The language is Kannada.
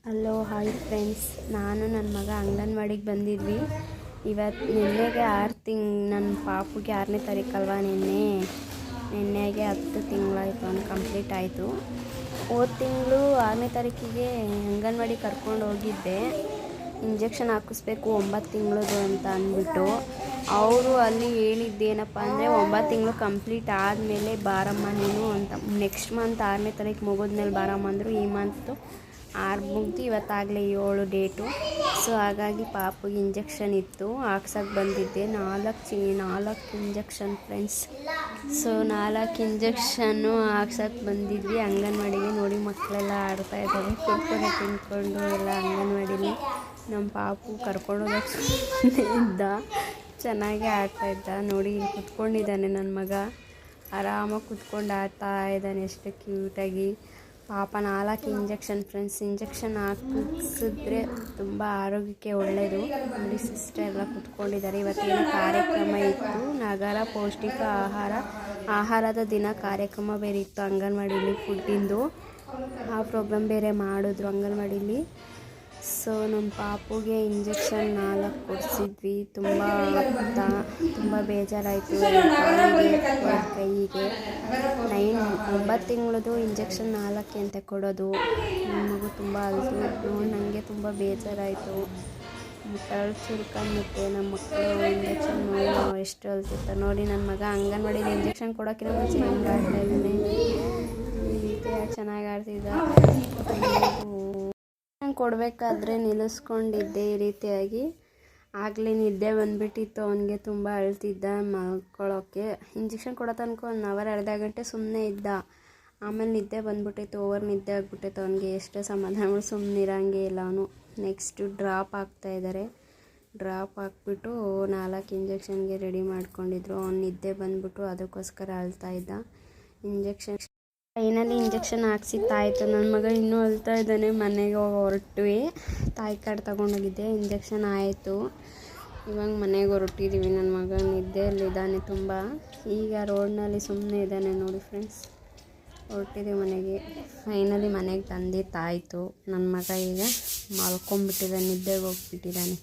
ಹಲೋ ಹಾಯ್ ಫ್ರೆಂಡ್ಸ್, ನಾನು ನನ್ನ ಮಗ ಅಂಗನವಾಡಿಗೆ ಬಂದಿದ್ವಿ. ನಿನ್ನೆಗೆ ನನ್ನ ಪಾಪುಗೆ 6ನೇ ತಾರೀಕಲ್ವ, ನಿನ್ನೆಗೆ 10 ತಿಂಗಳಾಯಿತು, ಅವ್ನು ಕಂಪ್ಲೀಟ್ ಆಯಿತು. ಹೋದ ತಿಂಗಳು 6ನೇ ತಾರೀಕಿಗೆ ಅಂಗನವಾಡಿ ಕರ್ಕೊಂಡು ಹೋಗಿದ್ದೆ. ಇಂಜೆಕ್ಷನ್ ಹಾಕಿಸ್ಬೇಕು 9 ತಿಂಗಳದು ಅಂತ ಅಂದ್ಬಿಟ್ಟು ಅವರು ಅಲ್ಲಿ ಹೇಳಿದ್ದೇನಪ್ಪ ಅಂದರೆ 9 ತಿಂಗಳು ಕಂಪ್ಲೀಟ್ ಆದಮೇಲೆ ಬಾರಮ್ಮ ನೀನು ಅಂತ. ನೆಕ್ಸ್ಟ್ ಮಂತ್ 6ನೇ ತಾರೀಕು ಮುಗಿದ್ಮೇಲೆ ಬಾರಮ್ಮ ಅಂದರು. ಈ ಮಂತು 6 ಮುಗಿದು ಇವತ್ತಾಗಲೇ 7 ಡೇಟು. ಸೊ ಹಾಗಾಗಿ ಪಾಪುಗೆ ಇಂಜೆಕ್ಷನ್ ಇತ್ತು, ಹಾಕ್ಸೋಕ್ಕೆ ಬಂದಿದ್ದೆ. 4 ಇಂಜೆಕ್ಷನ್ ಫ್ರೆಂಡ್ಸ್. ಸೊ 4 ಇಂಜೆಕ್ಷನ್ನು ಹಾಕ್ಸೋಕ್ಕೆ ಬಂದಿದ್ವಿ ಅಂಗನವಾಡಿಗೆ. ನೋಡಿ ಮಕ್ಕಳೆಲ್ಲ ಆಡ್ತಾ ಇದ್ದಾರೆ, ಕುರ್ಕುರೆ ತಿಂದ್ಕೊಂಡು ಎಲ್ಲ ಅಂಗನವಾಡಿಲಿ. ನಮ್ಮ ಪಾಪು ಕರ್ಕೊಂಡೋಗಕ್ಕೆ ಇದ್ದ, ಚೆನ್ನಾಗೇ ಆಡ್ತಾಯಿದ್ದ. ನೋಡಿ ಕುತ್ಕೊಂಡಿದ್ದಾನೆ ನನ್ನ ಮಗ, ಆರಾಮಾಗಿ ಕುತ್ಕೊಂಡು ಆಡ್ತಾ ಇದ್ದಾನೆ, ಎಷ್ಟು ಕ್ಯೂಟಾಗಿ. ಪಾಪ 4 ಇಂಜೆಕ್ಷನ್ ಫ್ರೆಂಡ್ಸ್. ಇಂಜೆಕ್ಷನ್ ಹಾಕಿಸಿದ್ರೆ ತುಂಬ ಆರೋಗ್ಯಕ್ಕೆ ಒಳ್ಳೆಯದು. ನೋಡಿ ಸಿಸ್ಟರ್ ಎಲ್ಲ ಕುತ್ಕೊಂಡಿದ್ದಾರೆ. ಇವತ್ತೇನು ಕಾರ್ಯಕ್ರಮ ಇತ್ತು, ನಗರ ಪೌಷ್ಟಿಕ ಆಹಾರದ ದಿನ ಕಾರ್ಯಕ್ರಮ ಬೇರೆ ಇತ್ತು ಅಂಗನವಾಡಿಲಿ, ಫುಡ್ಡಿಂದು. ಆ ಪ್ರೋಗ್ರಾಮ್ ಬೇರೆ ಮಾಡಿದ್ರು ಅಂಗನವಾಡಿಲಿ. ಸೊ ನಮ್ಮ ಪಾಪುಗೆ ಇಂಜೆಕ್ಷನ್ 4 ಕೊಡಿಸಿದ್ವಿ. ತುಂಬ ಬೇಜಾರಾಯಿತು. ಕೈಗೆ 9 ತಿಂಗಳದು ಇಂಜೆಕ್ಷನ್ 4 ಅಂತ ಕೊಡೋದು. ನನ್ನ ಮಗು ತುಂಬ ಅಳ್ತು, ನನಗೆ ತುಂಬ ಬೇಜಾರಾಯಿತು. ಚುರ್ಕನ್ನುತ್ತೆ ನಮ್ಮ ಮಕ್ಕಳು ಇಂಜೆಕ್ಷನ್ ಎಷ್ಟು ಅಳ್ತಿರ್ತಾರೆ ನೋಡಿ. ನನ್ನ ಮಗ ಅಂಗನವಾಡಿಲಿ ಇಂಜೆಕ್ಷನ್ ಕೊಡೋಕ್ಕಿಂತ ಮುಂಚೆ ಹಂಗೆ ಆಡ್ತಾಯಿದ್ದಾನೆ, ಈ ರೀತಿಯಾಗಿ ಚೆನ್ನಾಗಿ ಆಡ್ತಿದ್ದ. ಕೊಡಬೇಕಾದ್ರೆ ನಿಲ್ಲಿಸ್ಕೊಂಡಿದ್ದೆ ಈ ರೀತಿಯಾಗಿ. ಆಗಲೇ ನಿದ್ದೆ ಬಂದುಬಿಟ್ಟಿತ್ತು ಅವನಿಗೆ, ತುಂಬ ಅಳ್ತಿದ್ದ ಮಲ್ಕೊಳ್ಳೋಕ್ಕೆ. ಇಂಜೆಕ್ಷನ್ ಕೊಡೋ ತನಕ 1 ಅವರ್ ಅರ್ಧ ಗಂಟೆ ಸುಮ್ಮನೆ ಇದ್ದ. ಆಮೇಲೆ ನಿದ್ದೆ ಬಂದುಬಿಟ್ಟಿತ್ತು, ಓವರ್ ನಿದ್ದೆ ಆಗಿಬಿಟ್ಟಿತ್ತು ಅವನಿಗೆ. ಎಷ್ಟೇ ಸಮಾಧಾನ ಸುಮ್ಮನೆ ಇರೋಂಗೆ ಇಲ್ಲ ಅವನು. Next drop ಹಾಕ್ತಾಯಿದ್ದಾರೆ. ಡ್ರಾಪ್ ಹಾಕ್ಬಿಟ್ಟು 4 ಇಂಜೆಕ್ಷನ್ಗೆ ರೆಡಿ ಮಾಡ್ಕೊಂಡಿದ್ರು. ಅವ್ನು ನಿದ್ದೆ ಬಂದುಬಿಟ್ಟು ಅದಕ್ಕೋಸ್ಕರ ಅಳ್ತಾಯಿದ್ದ. Finally injection ಹಾಕ್ಸಿತ್ತಾಯಿತು. ನನ್ನ ಮಗ ಇನ್ನೂ ಅಳ್ತಾ ಇದ್ದಾನೆ. ಮನೆಗೆ ಹೊರಟ್ವಿ, ತಾಯಿ ಕಾರ್ಡ್ ತೊಗೊಂಡೋಗಿದ್ದೆ. ಇಂಜೆಕ್ಷನ್ ಆಯಿತು, ಇವಾಗ ಮನೆಗೆ ಹೊರಟಿದ್ದೀವಿ. ನನ್ನ ಮಗ ನಿದ್ದೆಯಲ್ಲಿದ್ದಾನೆ ತುಂಬ. ಈಗ ರೋಡ್ನಲ್ಲಿ ಸುಮ್ಮನೆ ಇದ್ದಾನೆ ನೋಡಿ ಫ್ರೆಂಡ್ಸ್. ಹೊರಟಿದ್ದೀವಿ ಮನೆಗೆ. ಫೈನಲಿ ಮನೆಗೆ ತಂದಿತ್ತಾಯಿತು. ನನ್ನ ಮಗ ಈಗ ಮಲ್ಕೊಂಡ್ಬಿಟ್ಟಿದ್ದಾನೆ, ನಿದ್ದೆಗೆ ಹೋಗ್ಬಿಟ್ಟಿದ್ದಾನೆ.